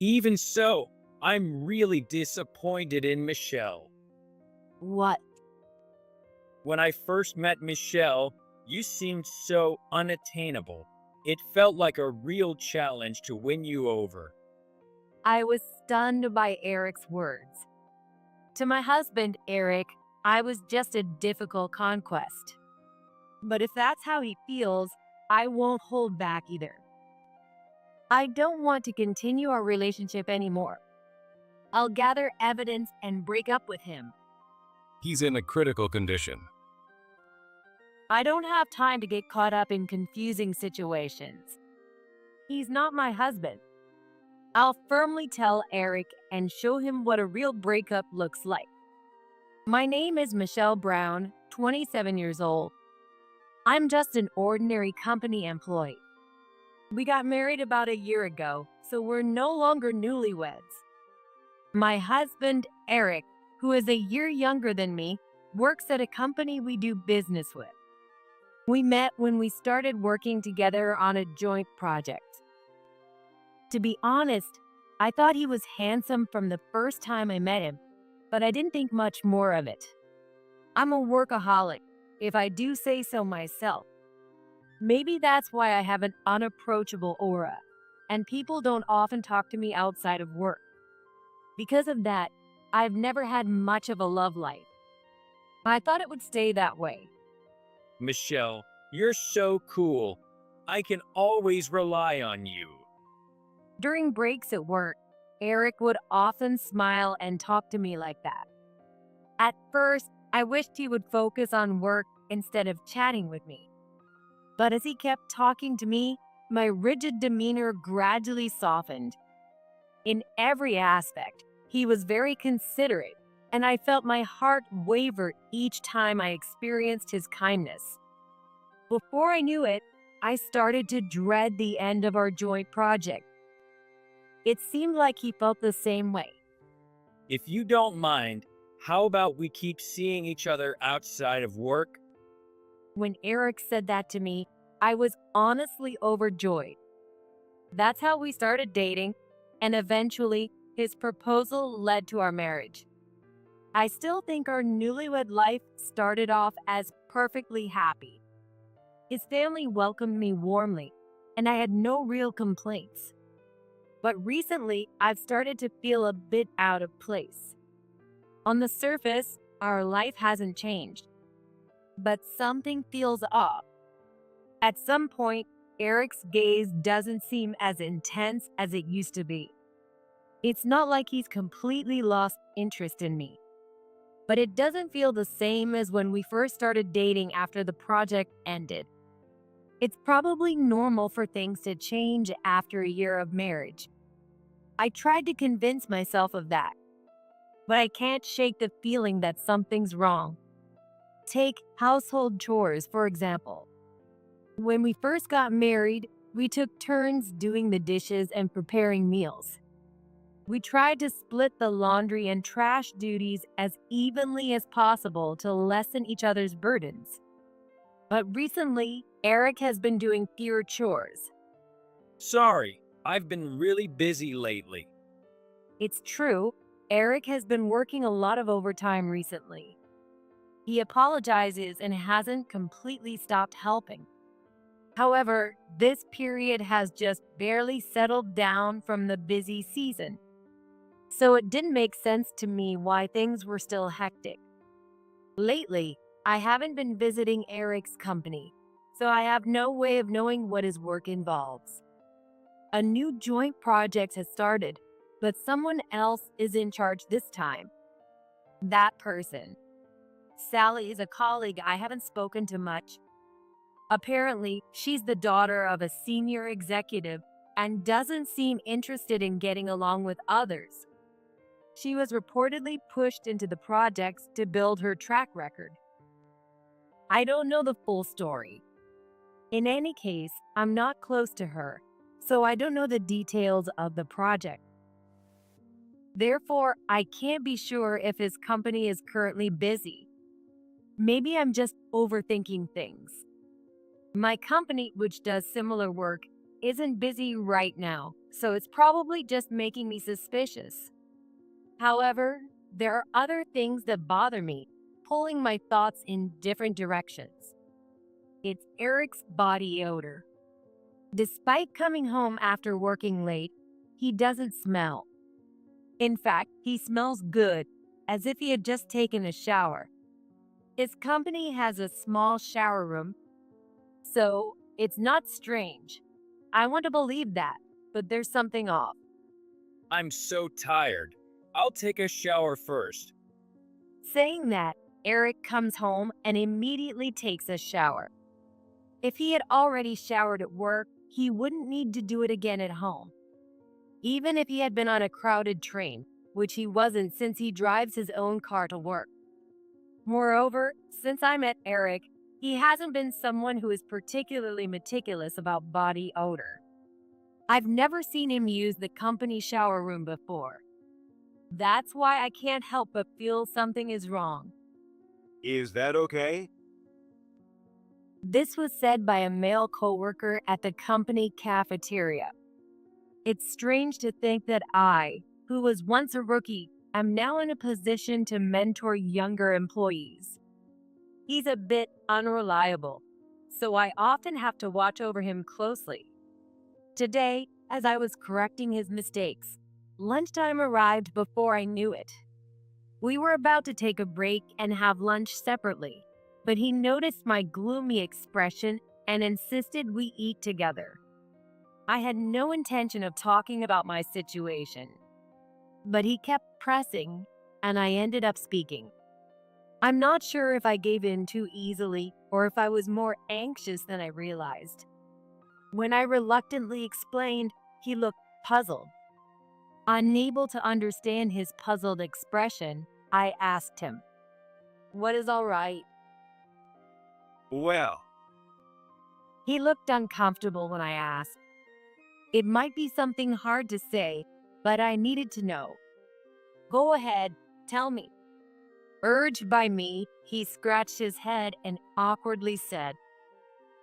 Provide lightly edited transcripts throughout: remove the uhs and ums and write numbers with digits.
Even so, I'm really disappointed in Michelle. What? When I first met Michelle, you seemed so unattainable. It felt like a real challenge to win you over. I was stunned by Eric's words. To my husband, Eric, I was just a difficult conquest. But if that's how he feels, I won't hold back either. I don't want to continue our relationship anymore. I'll gather evidence and break up with him. He's in a critical condition. I don't have time to get caught up in confusing situations. He's not my husband. I'll firmly tell Eric and show him what a real breakup looks like. My name is Michelle Brown, 27 years old. I'm just an ordinary company employee. We got married about a year ago, so we're no longer newlyweds. My husband, Eric, who is a year younger than me, works at a company we do business with. We met when we started working together on a joint project. To be honest, I thought he was handsome from the first time I met him, but I didn't think much more of it. I'm a workaholic, if I do say so myself. Maybe that's why I have an unapproachable aura, and people don't often talk to me outside of work. Because of that, I've never had much of a love life. I thought it would stay that way. Michelle, you're so cool. I can always rely on you. During breaks at work, Eric would often smile and talk to me like that. At first, I wished he would focus on work instead of chatting with me. But as he kept talking to me, my rigid demeanor gradually softened. In every aspect, he was very considerate, and I felt my heart waver each time I experienced his kindness. Before I knew it, I started to dread the end of our joint project. It seemed like he felt the same way. If you don't mind, how about we keep seeing each other outside of work? When Eric said that to me, I was honestly overjoyed. That's how we started dating, and eventually, his proposal led to our marriage. I still think our newlywed life started off as perfectly happy. His family welcomed me warmly, and I had no real complaints. But recently, I've started to feel a bit out of place. On the surface, our life hasn't changed, but something feels off. At some point, Eric's gaze doesn't seem as intense as it used to be. It's not like he's completely lost interest in me, but it doesn't feel the same as when we first started dating after the project ended. It's probably normal for things to change after a year of marriage. I tried to convince myself of that, but I can't shake the feeling that something's wrong. Take household chores, for example. When we first got married, we took turns doing the dishes and preparing meals. We tried to split the laundry and trash duties as evenly as possible to lessen each other's burdens. But recently, Eric has been doing fewer chores. Sorry, I've been really busy lately. It's true, Eric has been working a lot of overtime recently. He apologizes and hasn't completely stopped helping. However, this period has just barely settled down from the busy season. So it didn't make sense to me why things were still hectic. Lately, I haven't been visiting Eric's company, so I have no way of knowing what his work involves. A new joint project has started, but someone else is in charge this time. That person. Sally is a colleague I haven't spoken to much. Apparently, she's the daughter of a senior executive and doesn't seem interested in getting along with others. She was reportedly pushed into the projects to build her track record. I don't know the full story. In any case, I'm not close to her, so I don't know the details of the project. Therefore, I can't be sure if his company is currently busy. Maybe I'm just overthinking things. My company, which does similar work, isn't busy right now, so it's probably just making me suspicious. However, there are other things that bother me, pulling my thoughts in different directions. It's Eric's body odor. Despite coming home after working late, he doesn't smell. In fact, he smells good, as if he had just taken a shower. His company has a small shower room, so it's not strange. I want to believe that, but there's something off. I'm so tired. I'll take a shower first. Saying that, Eric comes home and immediately takes a shower. If he had already showered at work, he wouldn't need to do it again at home. Even if he had been on a crowded train, which he wasn't since he drives his own car to work. Moreover, since I met Eric, he hasn't been someone who is particularly meticulous about body odor. I've never seen him use the company shower room before. That's why I can't help but feel something is wrong. Is that okay? This was said by a male coworker at the company cafeteria. It's strange to think that I, who was once a rookie, am now in a position to mentor younger employees. He's a bit unreliable, so I often have to watch over him closely. Today, as I was correcting his mistakes, lunchtime arrived before I knew it. We were about to take a break and have lunch separately, but he noticed my gloomy expression and insisted we eat together. I had no intention of talking about my situation, but he kept pressing, and I ended up speaking. I'm not sure if I gave in too easily or if I was more anxious than I realized. When I reluctantly explained, he looked puzzled. Unable to understand his puzzled expression, I asked him, "What is all right?" Well, He looked uncomfortable when I asked. It might be something hard to say, but I needed to know. "Go ahead, tell me." Urged by me, he scratched his head and awkwardly said,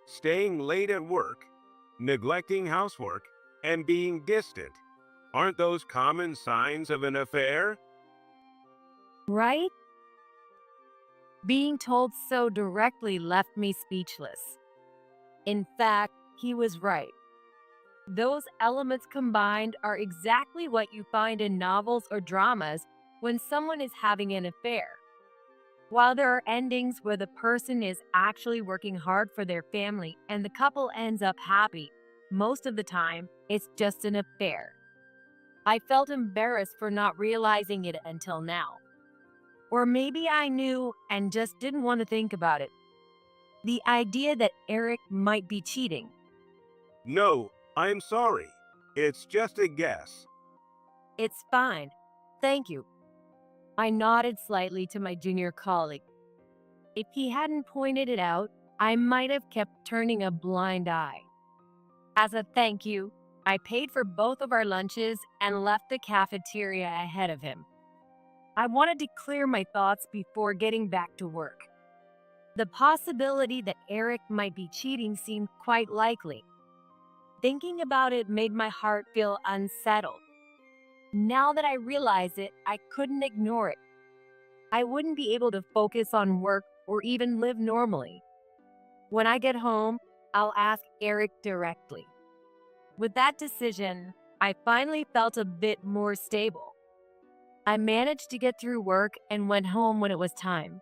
staying late at work, neglecting housework, and being distant. Aren't those common signs of an affair? "Right?" Being told so directly left me speechless. In fact, he was right. Those elements combined are exactly what you find in novels or dramas when someone is having an affair. While there are endings where the person is actually working hard for their family and the couple ends up happy, most of the time, it's just an affair. I felt embarrassed for not realizing it until now. Or maybe I knew and just didn't want to think about it. The idea that Eric might be cheating. No, I'm sorry. It's just a guess. It's fine. Thank you. I nodded slightly to my junior colleague. If he hadn't pointed it out, I might have kept turning a blind eye. As a thank you, I paid for both of our lunches and left the cafeteria ahead of him. I wanted to clear my thoughts before getting back to work. The possibility that Eric might be cheating seemed quite likely. Thinking about it made my heart feel unsettled. Now that I realize it, I couldn't ignore it. I wouldn't be able to focus on work or even live normally. When I get home, I'll ask Eric directly. With that decision, I finally felt a bit more stable. I managed to get through work and went home when it was time.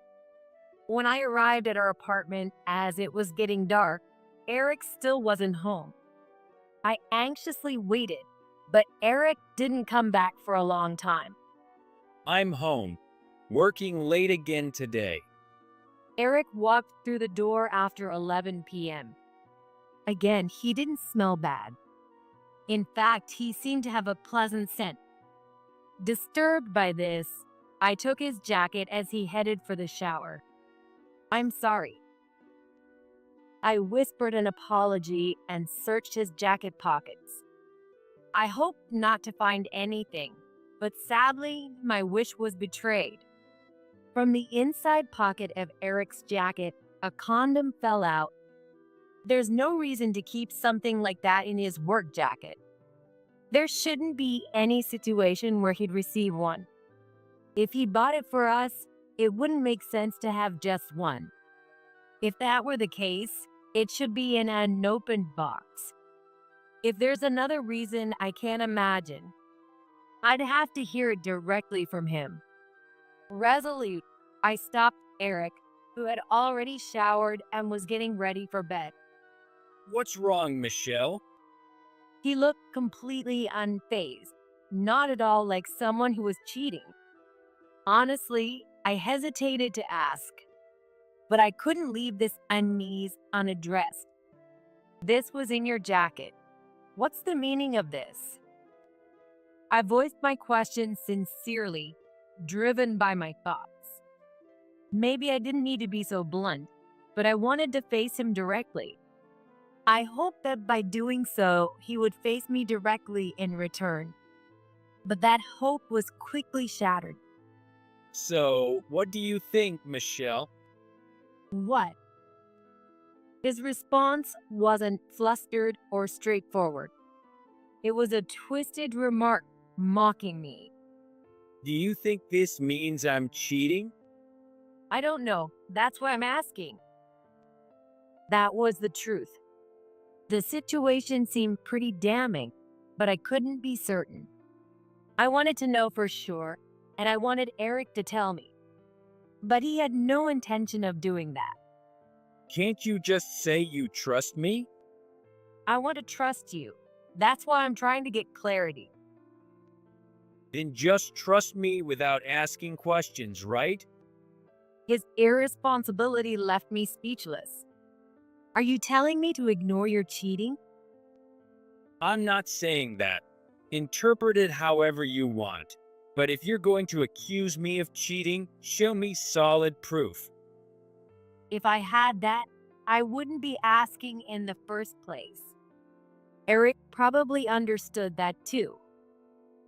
When I arrived at our apartment as it was getting dark, Eric still wasn't home. I anxiously waited, but Eric didn't come back for a long time. I'm home, working late again today. Eric walked through the door after 11 p.m. Again, he didn't smell bad. In fact, he seemed to have a pleasant scent. Disturbed by this, I took his jacket as he headed for the shower. "I'm sorry." I whispered an apology and searched his jacket pockets. I hoped not to find anything, but sadly, my wish was betrayed. From the inside pocket of Eric's jacket, a condom fell out. There's no reason to keep something like that in his work jacket. There shouldn't be any situation where he'd receive one. If he bought it for us, it wouldn't make sense to have just one. If that were the case, it should be in an unopened box. If there's another reason I can't imagine, I'd have to hear it directly from him. Resolute, I stopped Eric, who had already showered and was getting ready for bed. What's wrong, Michelle? He looked completely unfazed, not at all like someone who was cheating. Honestly, I hesitated to ask, but I couldn't leave this unease unaddressed. This was in your jacket. What's the meaning of this? I voiced my question sincerely, driven by my thoughts. Maybe I didn't need to be so blunt, but I wanted to face him directly. I hoped that by doing so, he would face me directly in return. But that hope was quickly shattered. So, what do you think, Michelle? What? His response wasn't flustered or straightforward. It was a twisted remark mocking me. Do you think this means I'm cheating? I don't know. That's why I'm asking. That was the truth. The situation seemed pretty damning, but I couldn't be certain. I wanted to know for sure, and I wanted Eric to tell me. But he had no intention of doing that. Can't you just say you trust me? I want to trust you. That's why I'm trying to get clarity. Then just trust me without asking questions, right? His irresponsibility left me speechless. Are you telling me to ignore your cheating? I'm not saying that. Interpret it however you want. But if you're going to accuse me of cheating, show me solid proof. If I had that, I wouldn't be asking in the first place. Eric probably understood that too.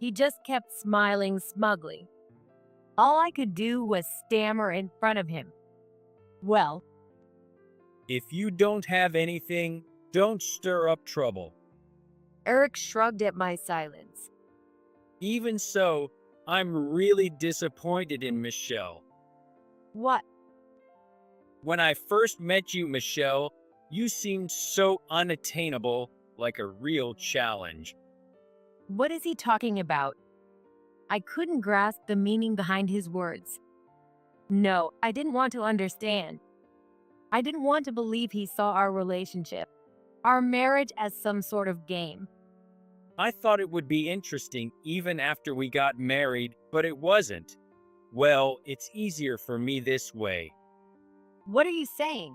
He just kept smiling smugly. All I could do was stammer in front of him. Well, If you don't have anything, don't stir up trouble. Eric shrugged at my silence. Even so, I'm really disappointed in Michelle. What? When I first met you, Michelle, you seemed so unattainable, like a real challenge. What is he talking about? I couldn't grasp the meaning behind his words. No, I didn't want to understand. I didn't want to believe he saw our relationship, our marriage, as some sort of game. I thought it would be interesting even after we got married, but it wasn't. Well, it's easier for me this way. What are you saying?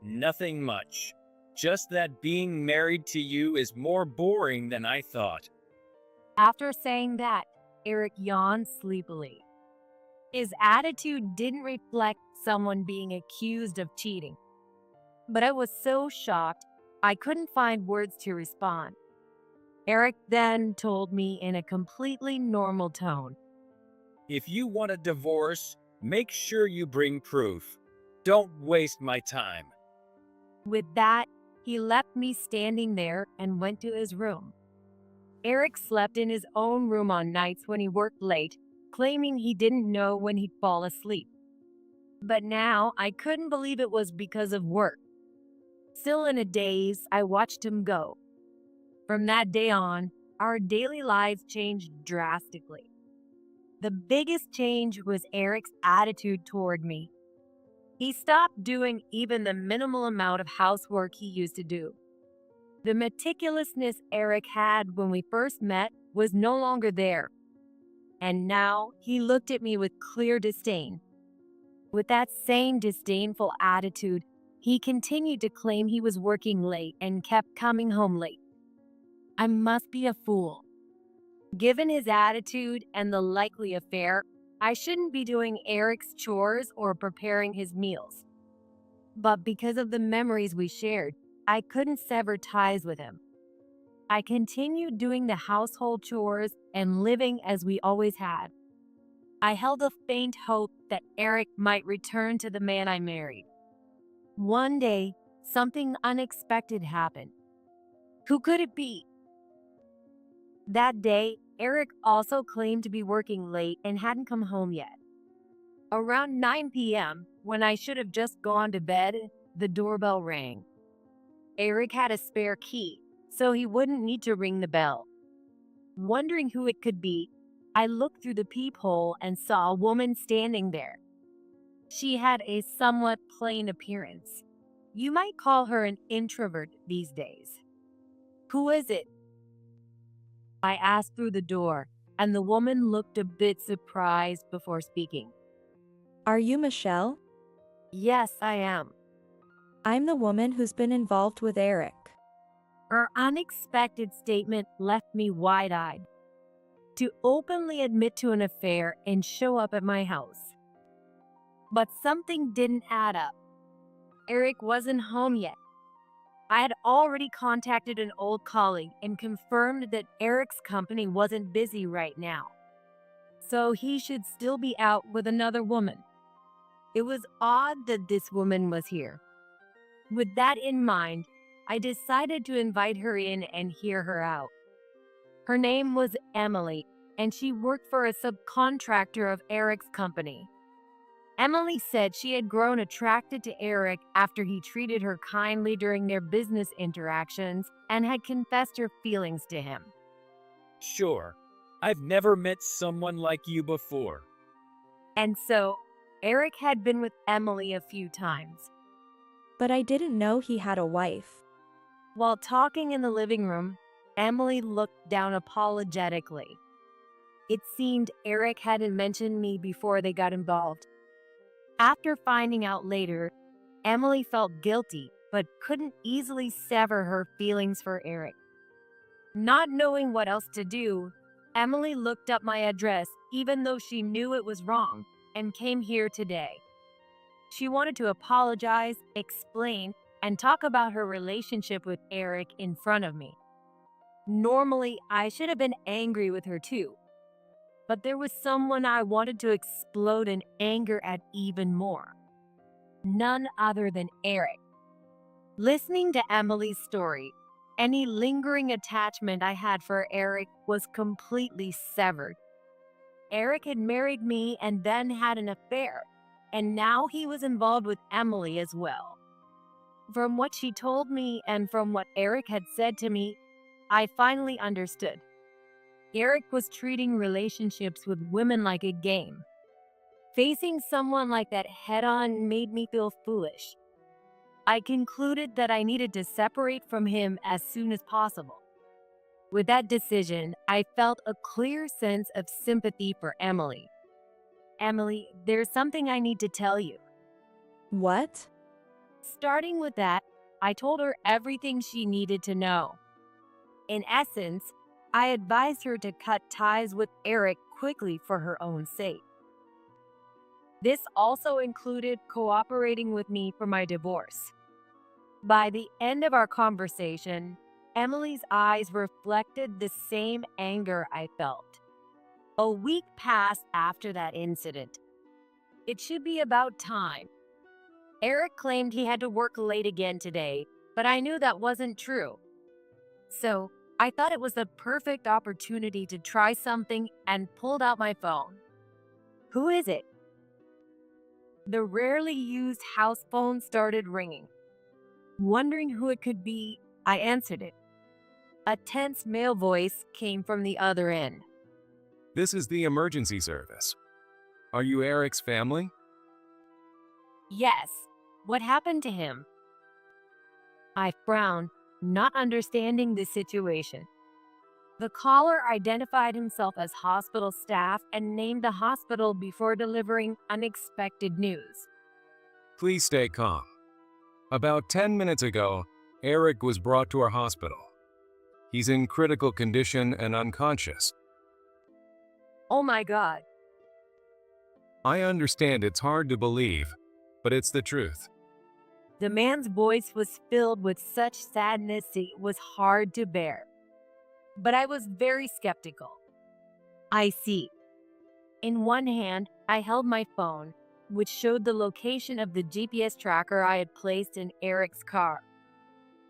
Nothing much. Just that being married to you is more boring than I thought. After saying that, Eric yawned sleepily. His attitude didn't reflect someone being accused of cheating. But I was so shocked, I couldn't find words to respond. Eric then told me in a completely normal tone. If you want a divorce, make sure you bring proof. Don't waste my time. With that, he left me standing there and went to his room. Eric slept in his own room on nights when he worked late, claiming he didn't know when he'd fall asleep. But now I couldn't believe it was because of work. Still in a daze, I watched him go. From that day on, our daily lives changed drastically. The biggest change was Eric's attitude toward me. He stopped doing even the minimal amount of housework he used to do. The meticulousness Eric had when we first met was no longer there. And now he looked at me with clear disdain. With that same disdainful attitude, he continued to claim he was working late and kept coming home late. I must be a fool. Given his attitude and the likely affair, I shouldn't be doing Eric's chores or preparing his meals. But because of the memories we shared, I couldn't sever ties with him. I continued doing the household chores and living as we always had. I held a faint hope that Eric might return to the man I married. One day, something unexpected happened. Who could it be? That day, Eric also claimed to be working late and hadn't come home yet. Around 9 p.m., when I should have just gone to bed, the doorbell rang. Eric had a spare key, so he wouldn't need to ring the bell. Wondering who it could be, I looked through the peephole and saw a woman standing there. She had a somewhat plain appearance. You might call her an introvert these days. "Who is it?" I asked through the door, and the woman looked a bit surprised before speaking. Are you Michelle? "Yes, I am." I'm the woman who's been involved with Eric. Her unexpected statement left me wide-eyed. To openly admit to an affair and show up at my house. But something didn't add up. Eric wasn't home yet. I had already contacted an old colleague and confirmed that Eric's company wasn't busy right now, so he should still be out with another woman. It was odd that this woman was here. With that in mind, I decided to invite her in and hear her out. Her name was Emily, and she worked for a subcontractor of Eric's company. Emily said she had grown attracted to Eric after he treated her kindly during their business interactions and had confessed her feelings to him. Sure, I've never met someone like you before. And so, Eric had been with Emily a few times. But I didn't know he had a wife. While talking in the living room, Emily looked down apologetically. It seemed Eric hadn't mentioned me before they got involved. After finding out later, Emily felt guilty but couldn't easily sever her feelings for Eric. Not knowing what else to do, Emily looked up my address even though she knew it was wrong and came here today. She wanted to apologize, explain, and talk about her relationship with Eric in front of me. Normally, I should have been angry with her too. But there was someone I wanted to explode in anger at even more. None other than Eric. Listening to Emily's story, any lingering attachment I had for Eric was completely severed. Eric had married me and then had an affair, and now he was involved with Emily as well. From what she told me and from what Eric had said to me, I finally understood. Eric was treating relationships with women like a game. Facing someone like that head-on made me feel foolish. I concluded that I needed to separate from him as soon as possible. With that decision, I felt a clear sense of sympathy for Emily. Emily, there's something I need to tell you. What? Starting with that, I told her everything she needed to know. In essence, I advised her to cut ties with Eric quickly for her own sake. This also included cooperating with me for my divorce. By the end of our conversation, Emily's eyes reflected the same anger I felt. A week passed after that incident. It should be about time. Eric claimed he had to work late again today, but I knew that wasn't true. So, I thought it was the perfect opportunity to try something and pulled out my phone. "Who is it?" The rarely used house phone started ringing. Wondering who it could be, I answered it. A tense male voice came from the other end. This is the emergency service. Are you Eric's family? "Yes. What happened to him?" I frowned, not understanding the situation. The caller identified himself as hospital staff and named the hospital before delivering unexpected news. Please stay calm. About 10 minutes ago, Eric was brought to our hospital. He's in critical condition and unconscious. Oh my God. I understand it's hard to believe, but it's the truth. The man's voice was filled with such sadness it was hard to bear. But I was very skeptical. I see. In one hand, I held my phone, which showed the location of the GPS tracker I had placed in Eric's car.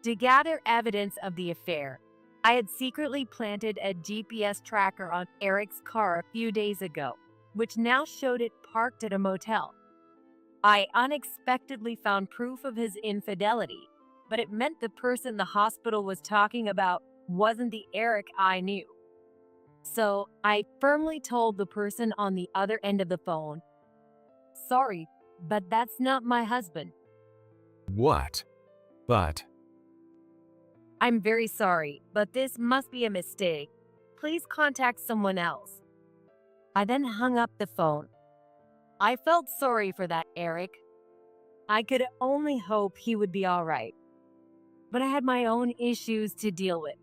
To gather evidence of the affair, I had secretly planted a GPS tracker on Eric's car a few days ago, which now showed it parked at a motel. I unexpectedly found proof of his infidelity, but it meant the person the hospital was talking about wasn't the Eric I knew. So I firmly told the person on the other end of the phone, "Sorry, but that's not my husband. What? But, I'm very sorry, but this must be a mistake. Please contact someone else." I then hung up the phone. I felt sorry for that Eric. I could only hope he would be all right. But I had my own issues to deal with.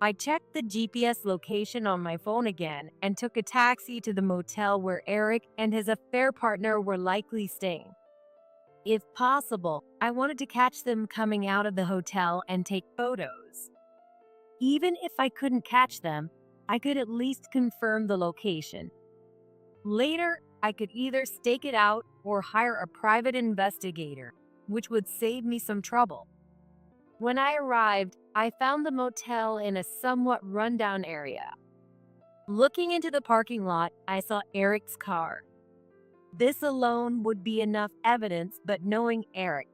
I checked the GPS location on my phone again and took a taxi to the motel where Eric and his affair partner were likely staying. If possible, I wanted to catch them coming out of the hotel and take photos. Even if I couldn't catch them, I could at least confirm the location. Later, I could either stake it out or hire a private investigator, which would save me some trouble. When I arrived, I found the motel in a somewhat rundown area. Looking into the parking lot, I saw Eric's car. This alone would be enough evidence, but knowing Eric,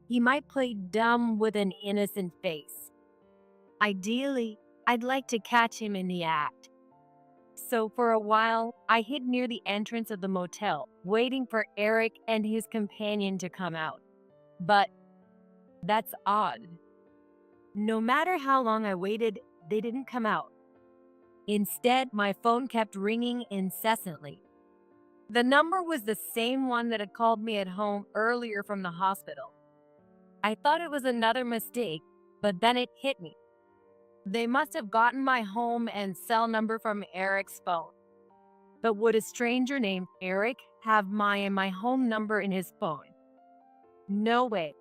he might play dumb with an innocent face. Ideally, I'd like to catch him in the act. So for a while, I hid near the entrance of the motel, waiting for Eric and his companion to come out. But that's odd. No matter how long I waited, they didn't come out. Instead, my phone kept ringing incessantly. The number was the same one that had called me at home earlier from the hospital. I thought it was another mistake, but then it hit me. They must have gotten my home and cell number from Eric's phone. But would a stranger named Eric have my home number in his phone? No way.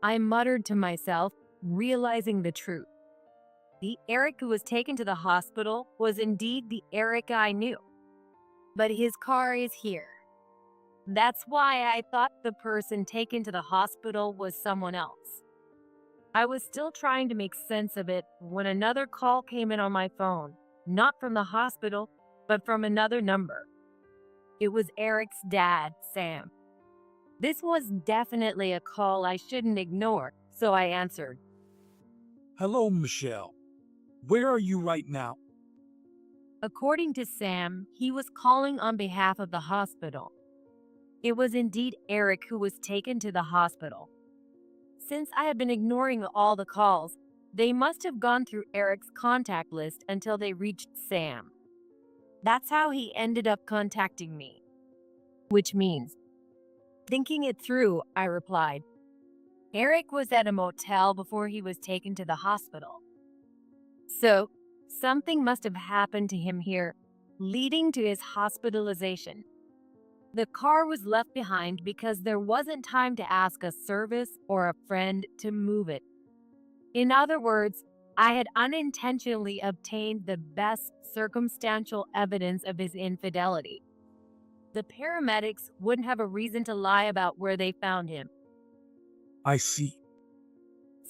I muttered to myself, realizing the truth. The Eric who was taken to the hospital was indeed the Eric I knew. But his car is here. That's why I thought the person taken to the hospital was someone else. I was still trying to make sense of it when another call came in on my phone, not from the hospital, but from another number. It was Eric's dad, Sam. This was definitely a call I shouldn't ignore, so I answered. Hello, Michelle. Where are you right now? According to Sam, he was calling on behalf of the hospital. It was indeed Eric who was taken to the hospital. Since I had been ignoring all the calls, they must have gone through Eric's contact list until they reached Sam. That's how he ended up contacting me. Which means, thinking it through, I replied, Eric was at a motel before he was taken to the hospital. So, something must have happened to him here, leading to his hospitalization. The car was left behind because there wasn't time to ask a service or a friend to move it. In other words, I had unintentionally obtained the best circumstantial evidence of his infidelity. The paramedics wouldn't have a reason to lie about where they found him. I see.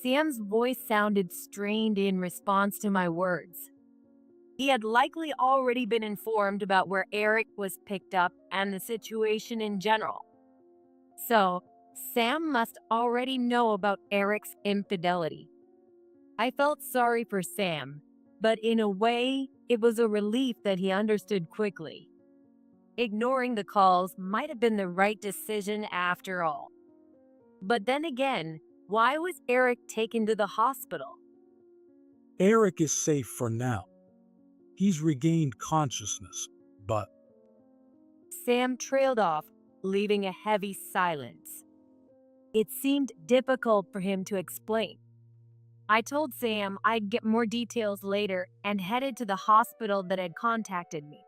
Sam's voice sounded strained in response to my words. He had likely already been informed about where Eric was picked up and the situation in general. So, Sam must already know about Eric's infidelity. I felt sorry for Sam, but in a way, it was a relief that he understood quickly. Ignoring the calls might have been the right decision after all. But then again, why was Eric taken to the hospital? Eric is safe for now. He's regained consciousness, but Sam trailed off, leaving a heavy silence. It seemed difficult for him to explain. I told Sam I'd get more details later and headed to the hospital that had contacted me.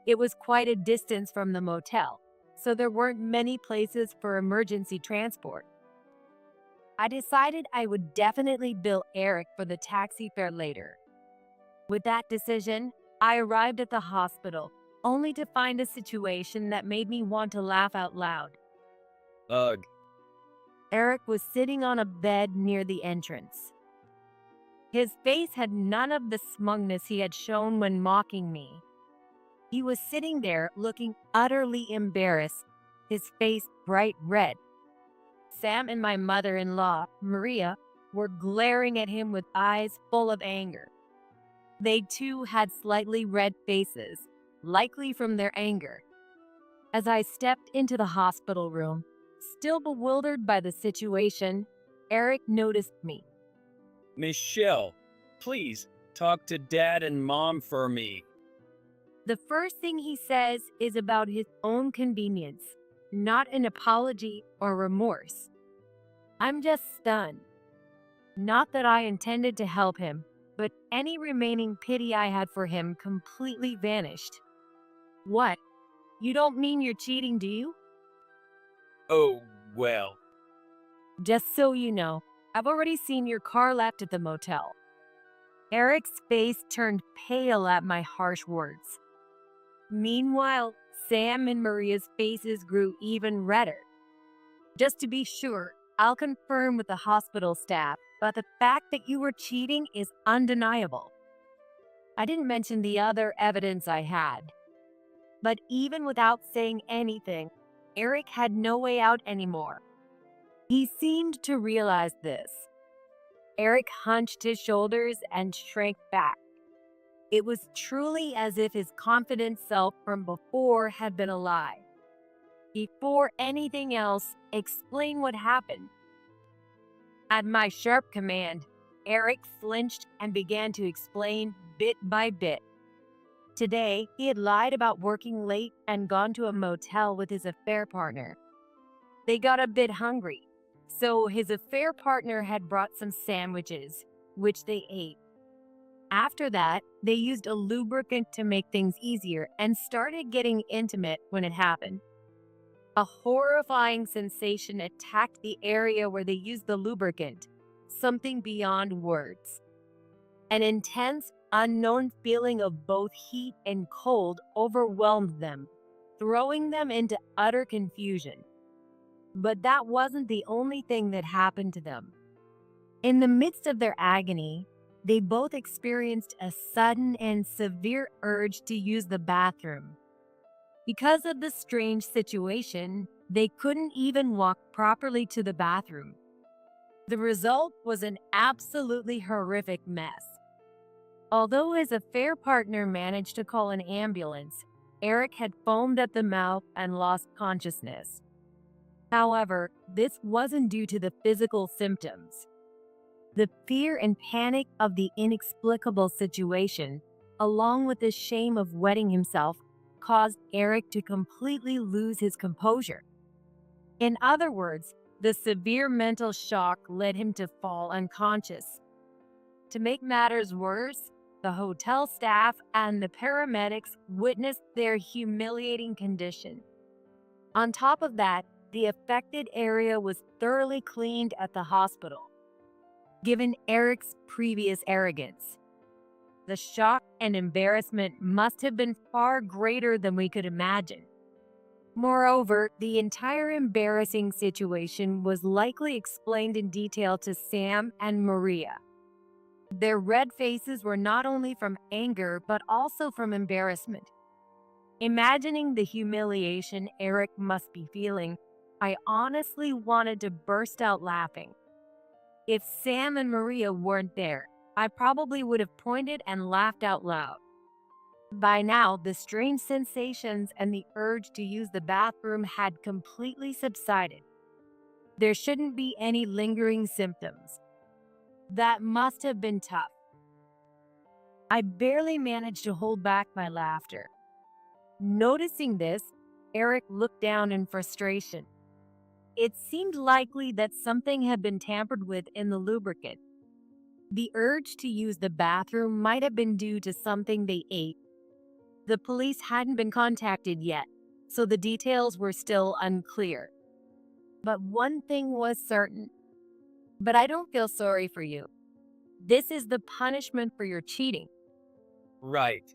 It was quite a distance from the motel, so there weren't many places for emergency transport. I decided I would definitely bill Eric for the taxi fare later. With that decision, I arrived at the hospital, only to find a situation that made me want to laugh out loud. Ugh. Eric was sitting on a bed near the entrance. His face had none of the smugness he had shown when mocking me. He was sitting there looking utterly embarrassed, his face bright red. Sam and my mother-in-law, Maria, were glaring at him with eyes full of anger. They too had slightly red faces, likely from their anger. As I stepped into the hospital room, still bewildered by the situation, Eric noticed me. Michelle, please talk to Dad and Mom for me. The first thing he says is about his own convenience, not an apology or remorse. I'm just stunned. Not that I intended to help him, but any remaining pity I had for him completely vanished. What? You don't mean you're cheating, do you? Oh, well. Just so you know, I've already seen your car left at the motel. Eric's face turned pale at my harsh words. Meanwhile, Sam and Maria's faces grew even redder. Just to be sure, I'll confirm with the hospital staff, but the fact that you were cheating is undeniable. I didn't mention the other evidence I had. But even without saying anything, Eric had no way out anymore. He seemed to realize this. Eric hunched his shoulders and shrank back. It was truly as if his confident self from before had been a lie. Before anything else, explain what happened. At my sharp command, Eric flinched and began to explain bit by bit. Today, he had lied about working late and gone to a motel with his affair partner. They got a bit hungry, so his affair partner had brought some sandwiches, which they ate. After that, they used a lubricant to make things easier and started getting intimate when it happened. A horrifying sensation attacked the area where they used the lubricant, something beyond words. An intense, unknown feeling of both heat and cold overwhelmed them, throwing them into utter confusion. But that wasn't the only thing that happened to them. In the midst of their agony, they both experienced a sudden and severe urge to use the bathroom. Because of the strange situation, they couldn't even walk properly to the bathroom. The result was an absolutely horrific mess. Although his affair partner managed to call an ambulance, Eric had foamed at the mouth and lost consciousness. However, this wasn't due to the physical symptoms. The fear and panic of the inexplicable situation, along with the shame of wetting himself, caused Eric to completely lose his composure. In other words, the severe mental shock led him to fall unconscious. To make matters worse, the hotel staff and the paramedics witnessed their humiliating condition. On top of that, the affected area was thoroughly cleaned at the hospital. Given Eric's previous arrogance, the shock and embarrassment must have been far greater than we could imagine. Moreover, the entire embarrassing situation was likely explained in detail to Sam and Maria. Their red faces were not only from anger, but also from embarrassment. Imagining the humiliation Eric must be feeling, I honestly wanted to burst out laughing. If Sam and Maria weren't there, I probably would have pointed and laughed out loud. By now, the strange sensations and the urge to use the bathroom had completely subsided. There shouldn't be any lingering symptoms. That must have been tough. I barely managed to hold back my laughter. Noticing this, Eric looked down in frustration. It seemed likely that something had been tampered with in the lubricant. The urge to use the bathroom might have been due to something they ate. The police hadn't been contacted yet, so the details were still unclear. But one thing was certain. But I don't feel sorry for you. This is the punishment for your cheating. Right.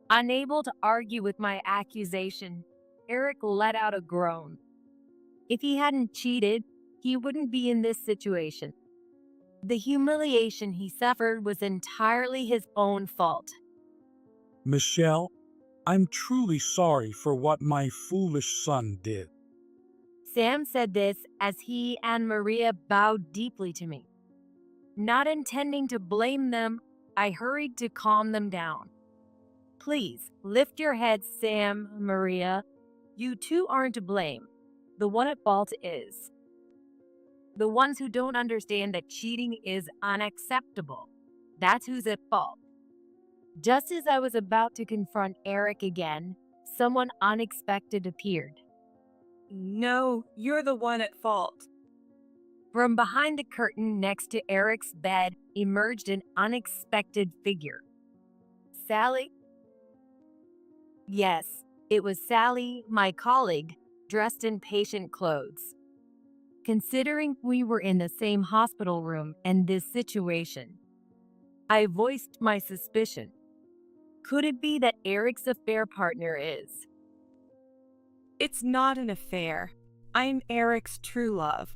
Unable to argue with my accusation, Eric let out a groan. If he hadn't cheated, he wouldn't be in this situation. The humiliation he suffered was entirely his own fault. Michelle, I'm truly sorry for what my foolish son did. Sam said this as he and Maria bowed deeply to me. Not intending to blame them, I hurried to calm them down. Please, lift your heads, Sam, Maria. You two aren't to blame. The one at fault is the ones who don't understand that cheating is unacceptable. That's who's at fault. Just as I was about to confront Eric again, someone unexpected appeared. No, you're the one at fault. From behind the curtain next to Eric's bed emerged an unexpected figure. Sally? Yes, it was Sally, my colleague, dressed in patient clothes. Considering we were in the same hospital room and this situation, I voiced my suspicion. Could it be that Eric's affair partner is? It's not an affair. I'm Eric's true love.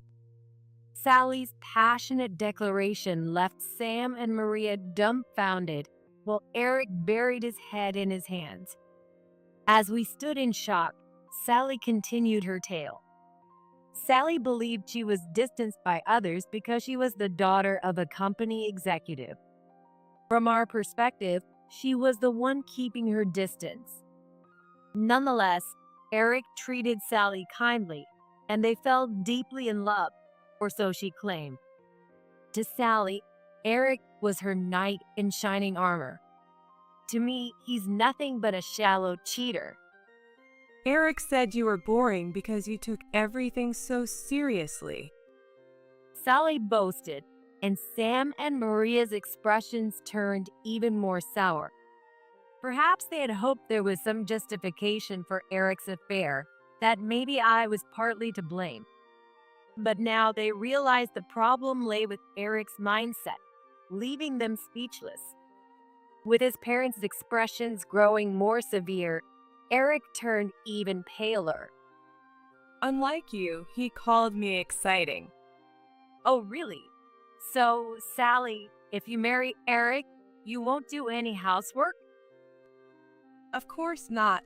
Sally's passionate declaration left Sam and Maria dumbfounded while Eric buried his head in his hands. As we stood in shock, Sally continued her tale. Sally believed she was distanced by others because she was the daughter of a company executive. From our perspective, she was the one keeping her distance. Nonetheless, Eric treated Sally kindly, and they fell deeply in love, or so she claimed. To Sally, Eric was her knight in shining armor. To me, he's nothing but a shallow cheater. Eric said you were boring because you took everything so seriously. Sally boasted, and Sam and Maria's expressions turned even more sour. Perhaps they had hoped there was some justification for Eric's affair, that maybe I was partly to blame. But now they realized the problem lay with Eric's mindset, leaving them speechless. With his parents' expressions growing more severe, Eric turned even paler. Unlike you, he called me exciting. Oh, really? So, Sally, if you marry Eric, you won't do any housework? Of course not.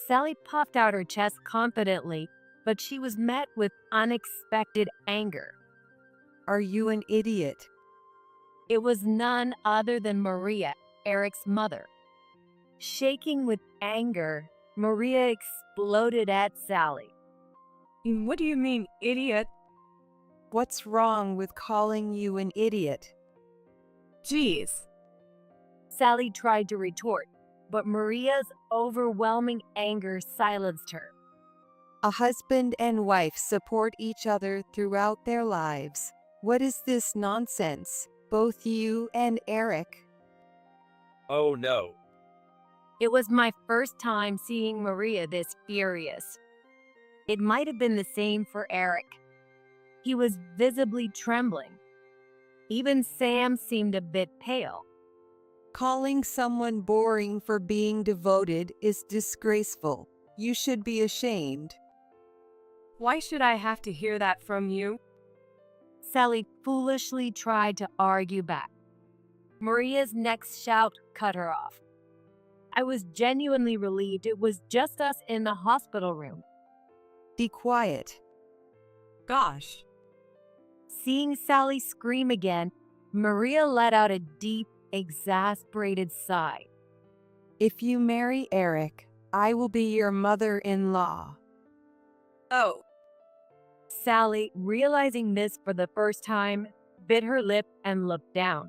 Sally puffed out her chest confidently, but she was met with unexpected anger. Are you an idiot? It was none other than Maria, Eric's mother. Shaking with anger, Maria exploded at Sally. What do you mean, idiot? What's wrong with calling you an idiot? Jeez. Sally tried to retort, but Maria's overwhelming anger silenced her. A husband and wife support each other throughout their lives. What is this nonsense, both you and Eric? Oh no. It was my first time seeing Maria this furious. It might have been the same for Eric. He was visibly trembling. Even Sam seemed a bit pale. Calling someone boring for being devoted is disgraceful. You should be ashamed. Why should I have to hear that from you? Sally foolishly tried to argue back. Maria's next shout cut her off. I was genuinely relieved it was just us in the hospital room. Be quiet. Gosh. Seeing Sally scream again, Maria let out a deep, exasperated sigh. If you marry Eric, I will be your mother-in-law. Oh. Sally, realizing this for the first time, bit her lip and looked down.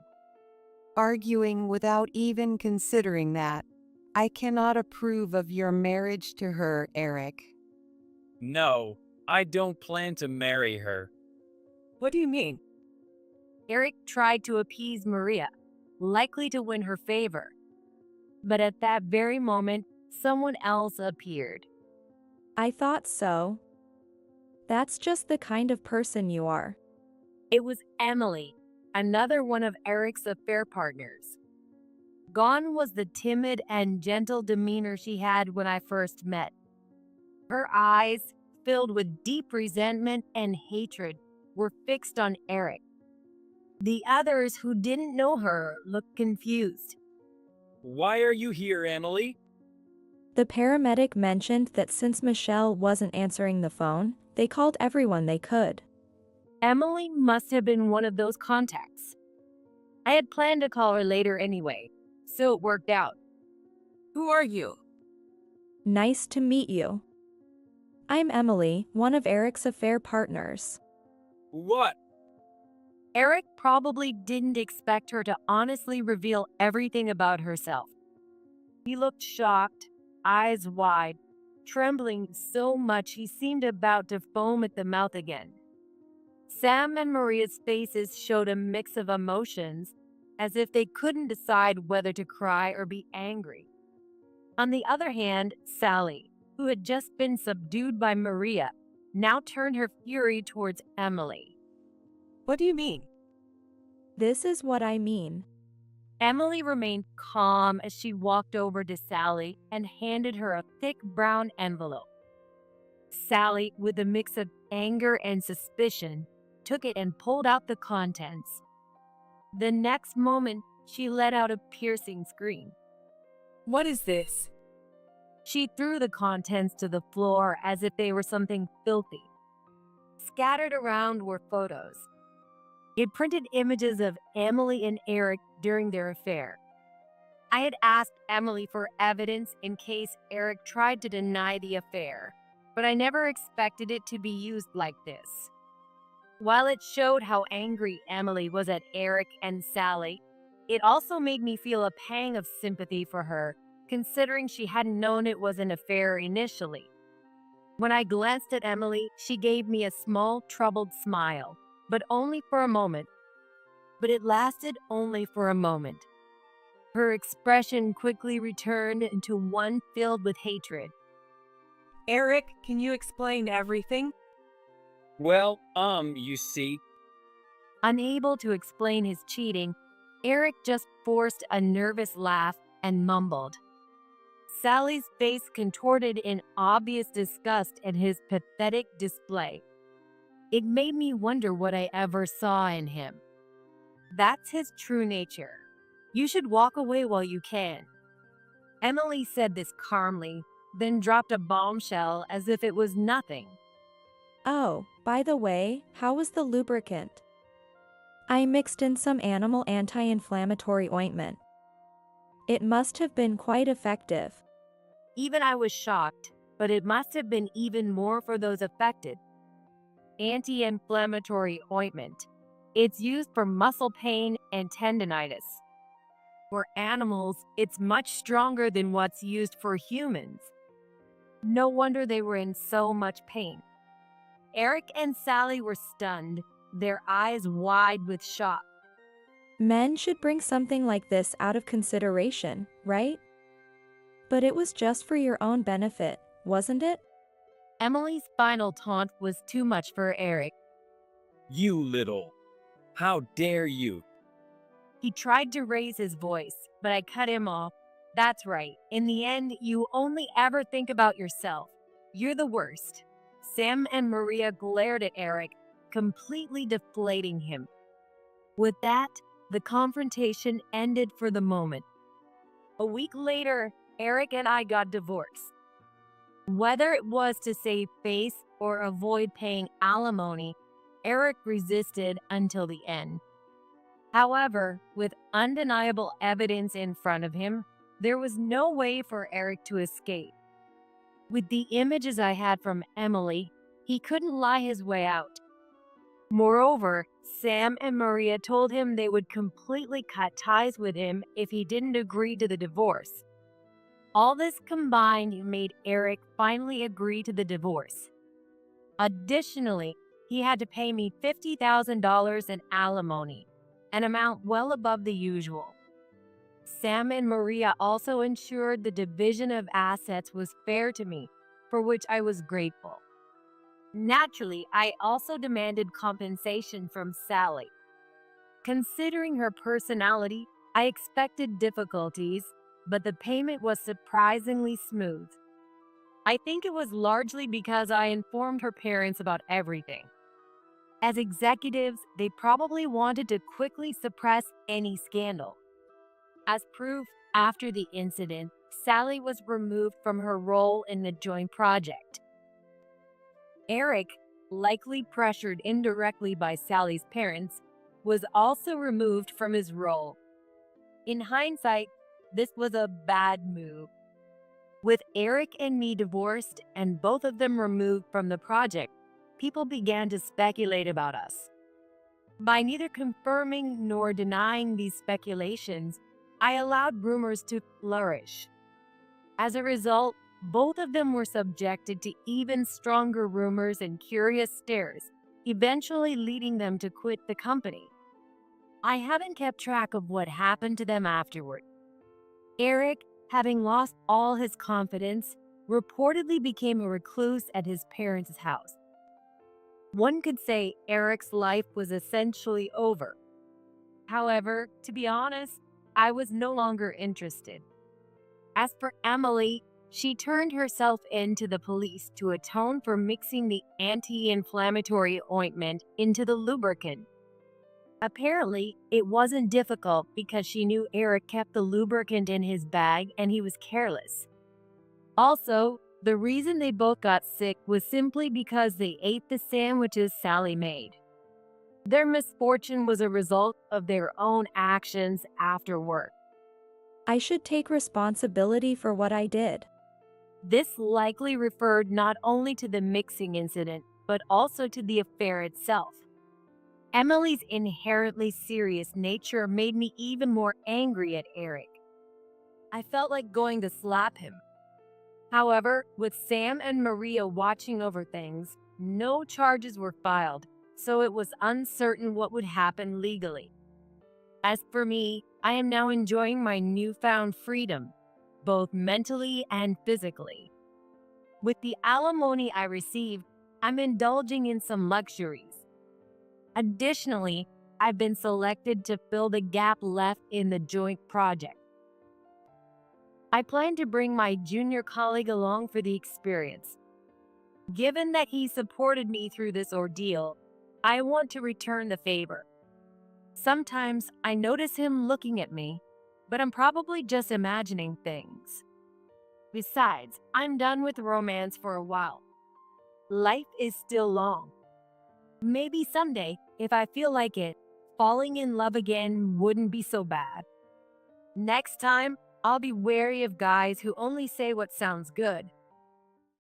Arguing without even considering that. I cannot approve of your marriage to her, Eric. No, I don't plan to marry her. What do you mean? Eric tried to appease Maria, likely to win her favor. But at that very moment, someone else appeared. I thought so. That's just the kind of person you are. It was Emily, another one of Eric's affair partners. Gone was the timid and gentle demeanor she had when I first met. Her eyes, filled with deep resentment and hatred, were fixed on Eric. The others who didn't know her looked confused. Why are you here, Emily? The paramedic mentioned that since Michelle wasn't answering the phone, they called everyone they could. Emily must have been one of those contacts. I had planned to call her later anyway, so it worked out. Who are you? Nice to meet you. I'm Emily, one of Eric's affair partners. What? Eric probably didn't expect her to honestly reveal everything about herself. He looked shocked, eyes wide, trembling so much he seemed about to foam at the mouth again. Sam and Maria's faces showed a mix of emotions, as if they couldn't decide whether to cry or be angry. On the other hand, Sally, who had just been subdued by Maria, now turned her fury towards Emily. What do you mean? This is what I mean. Emily remained calm as she walked over to Sally and handed her a thick brown envelope. Sally, with a mix of anger and suspicion, took it and pulled out the contents. The next moment, she let out a piercing scream. What is this? She threw the contents to the floor as if they were something filthy. Scattered around were photos. It printed images of Emily and Eric during their affair. I had asked Emily for evidence in case Eric tried to deny the affair, but I never expected it to be used like this. While it showed how angry Emily was at Eric and Sally, it also made me feel a pang of sympathy for her, considering she hadn't known it was an affair initially. When I glanced at Emily, she gave me a small, troubled smile, but only for a moment. But it lasted only for a moment. Her expression quickly returned into one filled with hatred. Eric, can you explain everything? Well, you see. Unable to explain his cheating, Eric just forced a nervous laugh and mumbled. Sally's face contorted in obvious disgust at his pathetic display. It made me wonder what I ever saw in him. That's his true nature. You should walk away while you can. Emily said this calmly, then dropped a bombshell as if it was nothing. Oh, by the way, how was the lubricant? I mixed in some animal anti-inflammatory ointment. It must have been quite effective. Even I was shocked, but it must have been even more for those affected. Anti-inflammatory ointment. It's used for muscle pain and tendinitis. For animals, it's much stronger than what's used for humans. No wonder they were in so much pain. Eric and Sally were stunned, their eyes wide with shock. Men should bring something like this out of consideration, right? But it was just for your own benefit, wasn't it? Emily's final taunt was too much for Eric. You little. How dare you? He tried to raise his voice, but I cut him off. That's right. In the end, you only ever think about yourself. You're the worst. Sam and Maria glared at Eric, completely deflating him. With that, the confrontation ended for the moment. A week later, Eric and I got divorced. Whether it was to save face or avoid paying alimony, Eric resisted until the end. However, with undeniable evidence in front of him, there was no way for Eric to escape. With the images I had from Emily, he couldn't lie his way out. Moreover, Sam and Maria told him they would completely cut ties with him if he didn't agree to the divorce. All this combined made Eric finally agree to the divorce. Additionally, he had to pay me $50,000 in alimony, an amount well above the usual. Sam and Maria also ensured the division of assets was fair to me, for which I was grateful. Naturally, I also demanded compensation from Sally. Considering her personality, I expected difficulties, but the payment was surprisingly smooth. I think it was largely because I informed her parents about everything. As executives, they probably wanted to quickly suppress any scandal. As proof, after the incident, Sally was removed from her role in the joint project. Eric, likely pressured indirectly by Sally's parents, was also removed from his role. In hindsight, this was a bad move. With Eric and me divorced and both of them removed from the project, people began to speculate about us. By neither confirming nor denying these speculations, I allowed rumors to flourish. As a result, both of them were subjected to even stronger rumors and curious stares, eventually leading them to quit the company. I haven't kept track of what happened to them afterward. Eric, having lost all his confidence, reportedly became a recluse at his parents' house. One could say Eric's life was essentially over. However, to be honest, I was no longer interested. As for Emily, she turned herself in to the police to atone for mixing the anti-inflammatory ointment into the lubricant. Apparently, it wasn't difficult because she knew Eric kept the lubricant in his bag and he was careless. Also, the reason they both got sick was simply because they ate the sandwiches Sally made. Their misfortune was a result of their own actions after work. I should take responsibility for what I did. This likely referred not only to the mixing incident, but also to the affair itself. Emily's inherently serious nature made me even more angry at Eric. I felt like going to slap him. However, with Sam and Maria watching over things, no charges were filed, so it was uncertain what would happen legally. As for me, I am now enjoying my newfound freedom, both mentally and physically. With the alimony I received, I'm indulging in some luxuries. Additionally, I've been selected to fill the gap left in the joint project. I plan to bring my junior colleague along for the experience. Given that he supported me through this ordeal, I want to return the favor. Sometimes I notice him looking at me, but I'm probably just imagining things. Besides, I'm done with romance for a while. Life is still long. Maybe someday, if I feel like it, falling in love again wouldn't be so bad. Next time, I'll be wary of guys who only say what sounds good.